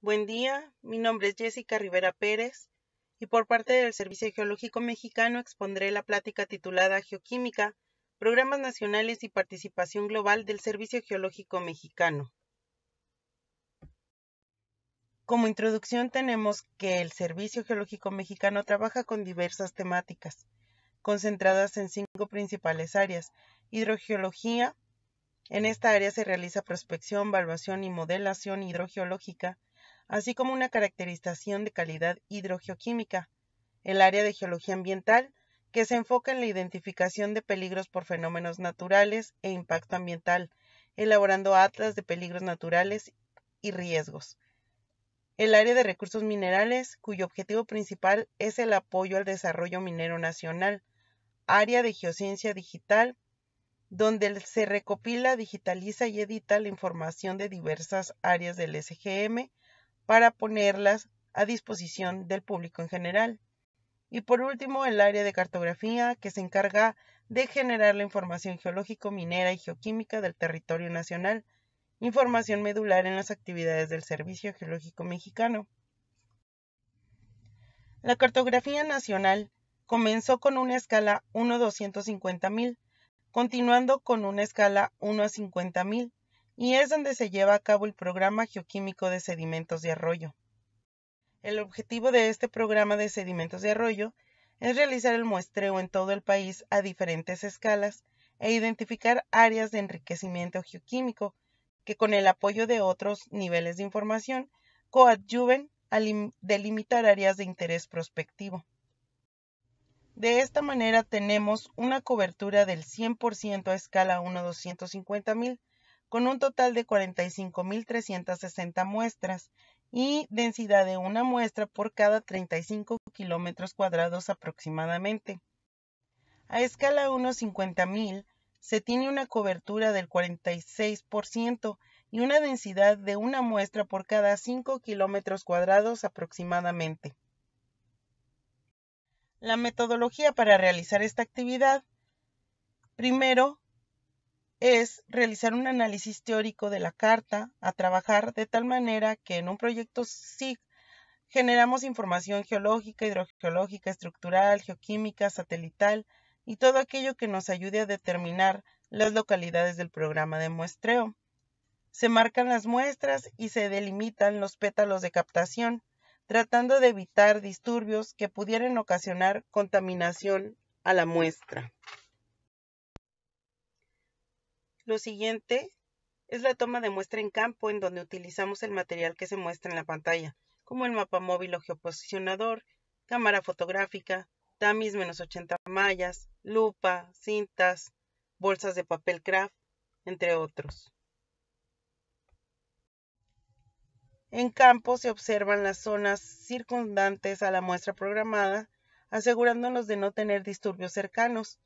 Buen día, mi nombre es Jessica Rivera Pérez y por parte del Servicio Geológico Mexicano expondré la plática titulada Geoquímica, Programas Nacionales y Participación Global del Servicio Geológico Mexicano. Como introducción tenemos que el Servicio Geológico Mexicano trabaja con diversas temáticas, concentradas en 5 principales áreas: hidrogeología. En esta área se realiza prospección, evaluación y modelación hidrogeológica, así como una caracterización de calidad hidrogeoquímica. El área de geología ambiental, que se enfoca en la identificación de peligros por fenómenos naturales e impacto ambiental, elaborando atlas de peligros naturales y riesgos. El área de recursos minerales, cuyo objetivo principal es el apoyo al desarrollo minero nacional. Área de geociencia digital, donde se recopila, digitaliza y edita la información de diversas áreas del SGM para ponerlas a disposición del público en general. Y por último, el área de cartografía, que se encarga de generar la información geológico, minera y geoquímica del territorio nacional, información medular en las actividades del Servicio Geológico Mexicano. La cartografía nacional comenzó con una escala 1:250,000, continuando con una escala 1:50,000, y es donde se lleva a cabo el Programa Geoquímico de Sedimentos de Arroyo. El objetivo de este programa de sedimentos de arroyo es realizar el muestreo en todo el país a diferentes escalas e identificar áreas de enriquecimiento geoquímico que, con el apoyo de otros niveles de información, coadyuven a delimitar áreas de interés prospectivo. De esta manera tenemos una cobertura del 100% a escala 1:250,000, con un total de 45,360 muestras y densidad de una muestra por cada 35 kilómetros cuadrados aproximadamente. A escala 1:50,000 se tiene una cobertura del 46% y una densidad de una muestra por cada 5 kilómetros cuadrados aproximadamente. La metodología para realizar esta actividad, primero, es realizar un análisis teórico de la carta a trabajar de tal manera que en un proyecto SIG generamos información geológica, hidrogeológica, estructural, geoquímica, satelital y todo aquello que nos ayude a determinar las localidades del programa de muestreo. Se marcan las muestras y se delimitan los pétalos de captación, tratando de evitar disturbios que pudieran ocasionar contaminación a la muestra. Lo siguiente es la toma de muestra en campo, en donde utilizamos el material que se muestra en la pantalla, como el mapa móvil o geoposicionador, cámara fotográfica, tamis -80 mallas, lupa, cintas, bolsas de papel craft, entre otros. En campo se observan las zonas circundantes a la muestra programada, asegurándonos de no tener disturbios cercanos.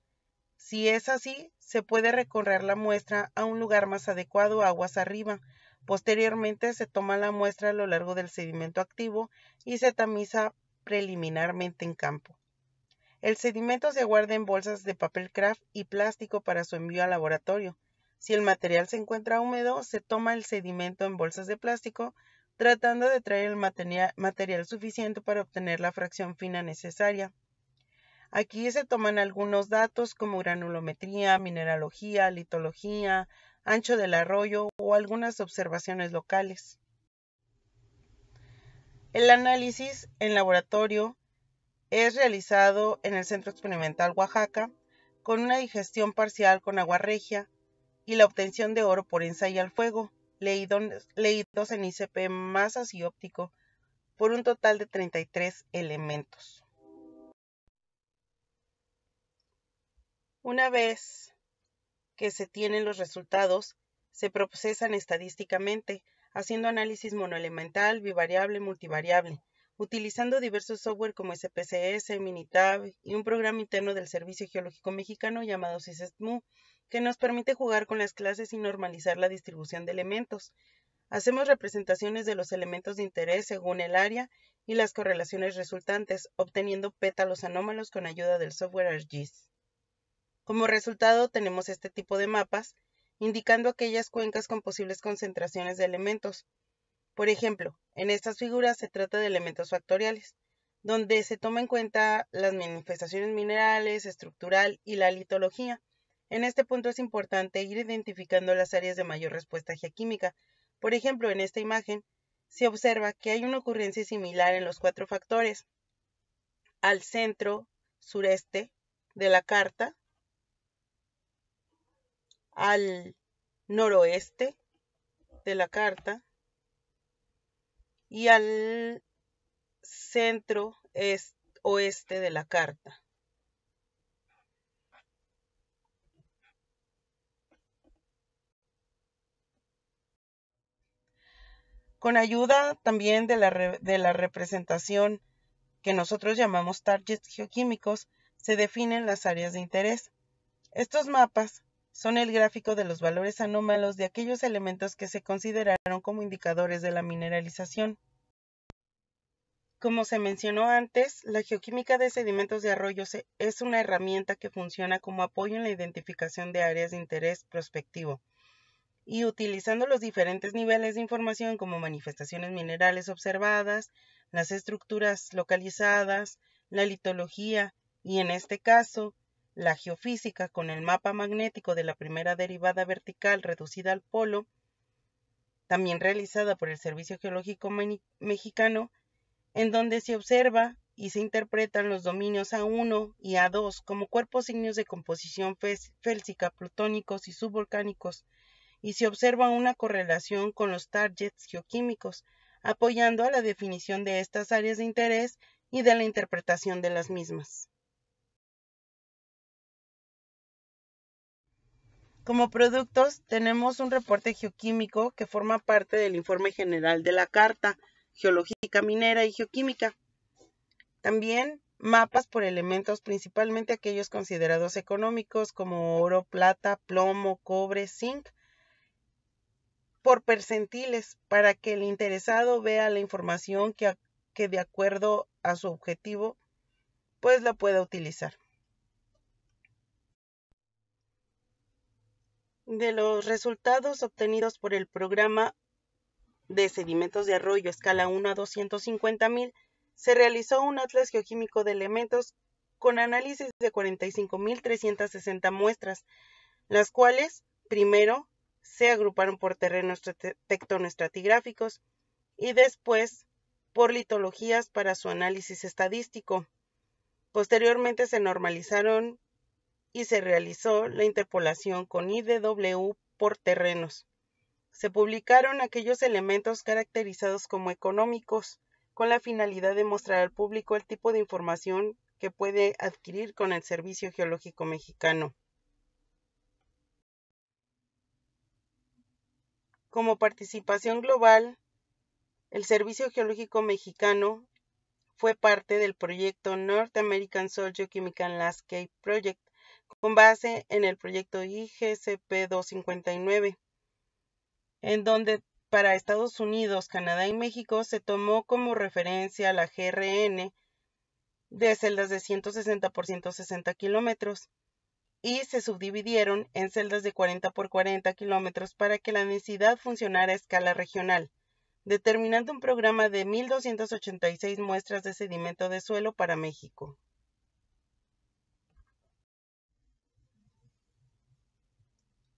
Si es así, se puede recorrer la muestra a un lugar más adecuado aguas arriba. Posteriormente se toma la muestra a lo largo del sedimento activo y se tamiza preliminarmente en campo. El sedimento se guarda en bolsas de papel craft y plástico para su envío al laboratorio. Si el material se encuentra húmedo, se toma el sedimento en bolsas de plástico, tratando de traer el material suficiente para obtener la fracción fina necesaria. Aquí se toman algunos datos como granulometría, mineralogía, litología, ancho del arroyo o algunas observaciones locales. El análisis en laboratorio es realizado en el Centro Experimental Oaxaca con una digestión parcial con agua regia y la obtención de oro por ensayo al fuego, leídos en ICP masas y óptico, por un total de 33 elementos. Una vez que se tienen los resultados, se procesan estadísticamente, haciendo análisis monoelemental, bivariable, multivariable, utilizando diversos software como SPSS, Minitab y un programa interno del Servicio Geológico Mexicano llamado SysMU, que nos permite jugar con las clases y normalizar la distribución de elementos. Hacemos representaciones de los elementos de interés según el área y las correlaciones resultantes, obteniendo pétalos anómalos con ayuda del software ArcGIS. Como resultado tenemos este tipo de mapas, indicando aquellas cuencas con posibles concentraciones de elementos. Por ejemplo, En estas figuras se trata de elementos factoriales, donde se toma en cuenta las manifestaciones minerales, estructural y la litología. En este punto es importante ir identificando las áreas de mayor respuesta geoquímica. Por ejemplo, en esta imagen se observa que hay una ocurrencia similar en los 4 factores: al centro sureste de la carta, al noroeste de la carta y al centro oeste de la carta. Con ayuda también de la representación que nosotros llamamos targets geoquímicos, se definen las áreas de interés. Estos mapas son el gráfico de los valores anómalos de aquellos elementos que se consideraron como indicadores de la mineralización. Como se mencionó antes, la geoquímica de sedimentos de arroyos es una herramienta que funciona como apoyo en la identificación de áreas de interés prospectivo, y utilizando los diferentes niveles de información como manifestaciones minerales observadas, las estructuras localizadas, la litología y, en este caso, la geofísica con el mapa magnético de la primera derivada vertical reducida al polo, también realizada por el Servicio Geológico Mexicano, en donde se observa y se interpretan los dominios A1 y A2 como cuerpos ígneos de composición félsica, plutónicos y subvolcánicos, y se observa una correlación con los targets geoquímicos, apoyando a la definición de estas áreas de interés y de la interpretación de las mismas. Como productos, tenemos un reporte geoquímico que forma parte del informe general de la Carta Geológica Minera y Geoquímica. También mapas por elementos, principalmente aquellos considerados económicos como oro, plata, plomo, cobre, zinc, por percentiles, para que el interesado vea la información que de acuerdo a su objetivo, pues la pueda utilizar. De los resultados obtenidos por el programa de sedimentos de arroyo escala 1 a 250,000, se realizó un atlas geoquímico de elementos con análisis de 45,360 muestras, las cuales, primero, se agruparon por terrenos tectonoestratigráficos y después por litologías para su análisis estadístico. Posteriormente se normalizaron y se realizó la interpolación con IDW por terrenos. Se publicaron aquellos elementos caracterizados como económicos, con la finalidad de mostrar al público el tipo de información que puede adquirir con el Servicio Geológico Mexicano. Como participación global, el Servicio Geológico Mexicano fue parte del proyecto North American Soil Geochemical Landscape Project, con base en el proyecto IGCP 259, en donde para Estados Unidos, Canadá y México se tomó como referencia la GRN de celdas de 160 por 160 kilómetros y se subdividieron en celdas de 40 por 40 kilómetros para que la densidad funcionara a escala regional, determinando un programa de 1,286 muestras de sedimento de suelo para México.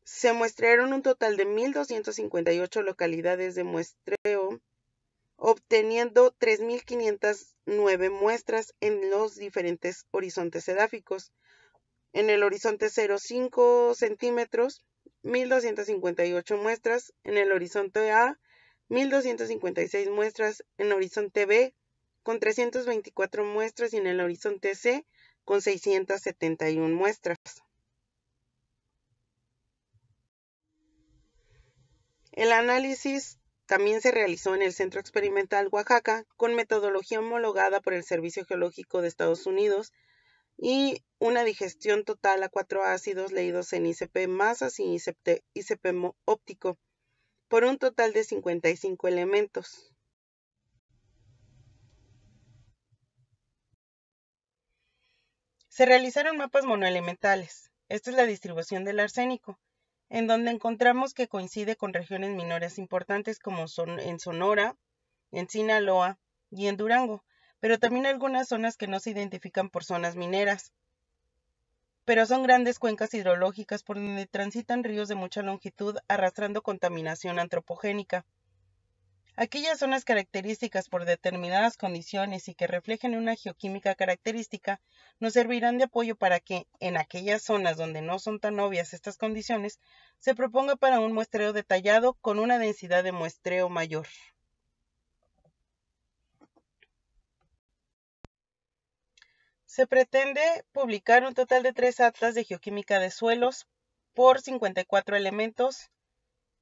Se muestrearon un total de 1,258 localidades de muestreo, obteniendo 3,509 muestras en los diferentes horizontes edáficos. En el horizonte 0,5 centímetros, 1,258 muestras; en el horizonte A, 1,256 muestras; en el horizonte B, con 324 muestras; y en el horizonte C, con 671 muestras. El análisis también se realizó en el Centro Experimental Oaxaca, con metodología homologada por el Servicio Geológico de Estados Unidos, y una digestión total a 4 ácidos leídos en ICP masas y ICP óptico, por un total de 55 elementos. Se realizaron mapas monoelementales. Esta es la distribución del arsénico, en donde encontramos que coincide con regiones minoras importantes como son en Sonora, en Sinaloa y en Durango, pero también algunas zonas que no se identifican por zonas mineras, pero son grandes cuencas hidrológicas por donde transitan ríos de mucha longitud arrastrando contaminación antropogénica. Aquellas zonas características por determinadas condiciones y que reflejen una geoquímica característica nos servirán de apoyo para que, en aquellas zonas donde no son tan obvias estas condiciones, se proponga para un muestreo detallado con una densidad de muestreo mayor. Se pretende publicar un total de 3 atlas de geoquímica de suelos por 54 elementos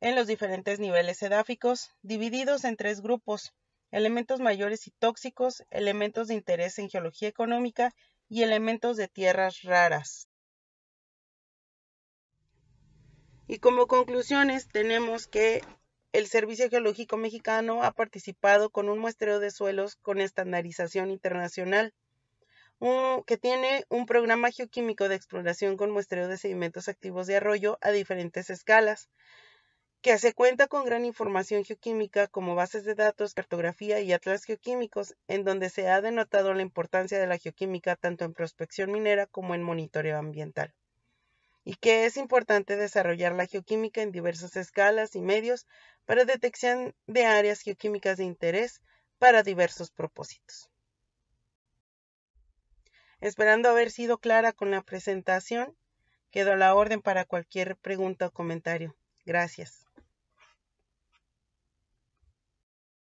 en los diferentes niveles edáficos, divididos en 3 grupos: elementos mayores y tóxicos, elementos de interés en geología económica y elementos de tierras raras. Y como conclusiones tenemos que el Servicio Geológico Mexicano ha participado con un muestreo de suelos con estandarización internacional, que tiene un programa geoquímico de exploración con muestreo de sedimentos activos de arroyo a diferentes escalas, que se cuenta con gran información geoquímica como bases de datos, cartografía y atlas geoquímicos, en donde se ha denotado la importancia de la geoquímica tanto en prospección minera como en monitoreo ambiental, y que es importante desarrollar la geoquímica en diversas escalas y medios para detección de áreas geoquímicas de interés para diversos propósitos. Esperando haber sido clara con la presentación, quedo a la orden para cualquier pregunta o comentario. Gracias.